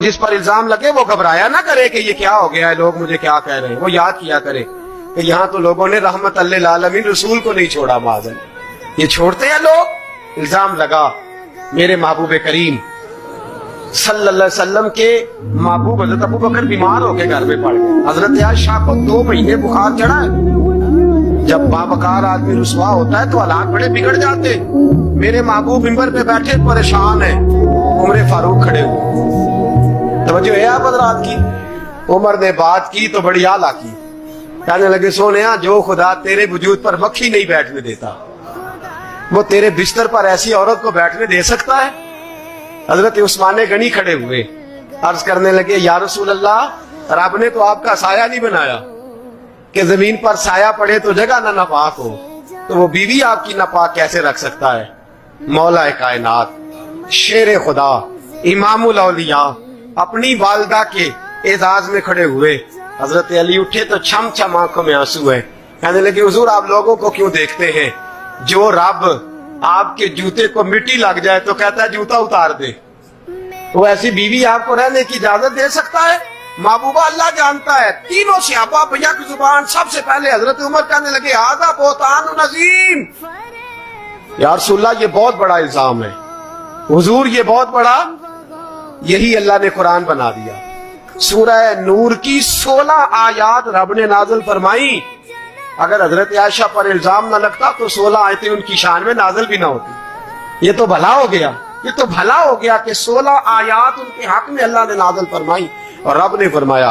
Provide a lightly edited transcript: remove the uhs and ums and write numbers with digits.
جس پر الزام لگے وہ گھبرایا نہ کرے کہ یہ کیا ہو گیا ہے، لوگ مجھے کیا کہہ رہے ہیں. وہ یاد کیا کرے کہ یہاں تو لوگوں نے رحمت للعالمین رسول کو نہیں چھوڑا. معاذ اللہ، یہ چھوڑتے ہیں لوگ. الزام لگا میرے محبوب کریم صلی اللہ علیہ وسلم کے محبوب حضرت ابو بکر بیمار ہو کے گھر میں پڑ گئے. حضرت عائشہ کو 2 مہینے بخار چڑھا ہے. جب بابکار آدمی رسوا ہوتا ہے تو حالات بڑے بگڑ جاتے. میرے محبوب منبر پہ بیٹھے پریشان ہیں، عمر فاروق کھڑے ہوئے. توجہ ہے آپ حضرات کی؟ عمر نے بات کی تو بڑی اعلیٰ کی. کہنے لگے سونیا، جو خدا تیرے وجود پر مکھی نہیں بیٹھنے دیتا وہ تیرے بستر پر ایسی عورت کو بیٹھنے دے سکتا ہے؟ حضرت عثمان غنی کھڑے ہوئے، عرض کرنے لگے یا رسول اللہ، رب نے تو آپ کا سایہ نہیں بنایا کہ زمین پر سایہ پڑے تو جگہ نہ ناپاک ہو، تو وہ بیوی آپ کی ناپاک کیسے رکھ سکتا ہے؟ مولا کائنات، شیر خدا، امام الاولیاء اپنی والدہ کے اعزاز میں کھڑے ہوئے. حضرت علی اٹھے تو چھم چھم آنکھوں میں آنسو ہے. کہنے لگے حضور، آپ لوگوں کو کیوں دیکھتے ہیں؟ جو رب آپ کے جوتے کو مٹی لگ جائے تو کہتا ہے جوتا اتار دے، وہ ایسی بیوی آپ کو رہنے کی اجازت دے سکتا ہے؟ محبوبہ اللہ جانتا ہے. تینوں صحابہ بھیا کی زبان سب سے پہلے حضرت عمر کہنے لگے ھذا بہتان عظیم، یا رسول اللہ یہ بہت بڑا الزام ہے. حضور یہ بہت بڑا، یہی اللہ نے قرآن بنا دیا. سورہ نور کی 16 آیات رب نے نازل فرمائی. اگر حضرت عائشہ پر الزام نہ لگتا تو 16 آیتیں ان کی شان میں نازل بھی نہ ہوتی. یہ تو بھلا ہو گیا، یہ تو بھلا ہو گیا کہ 16 آیات ان کے حق میں اللہ نے نازل فرمائی. اور رب نے فرمایا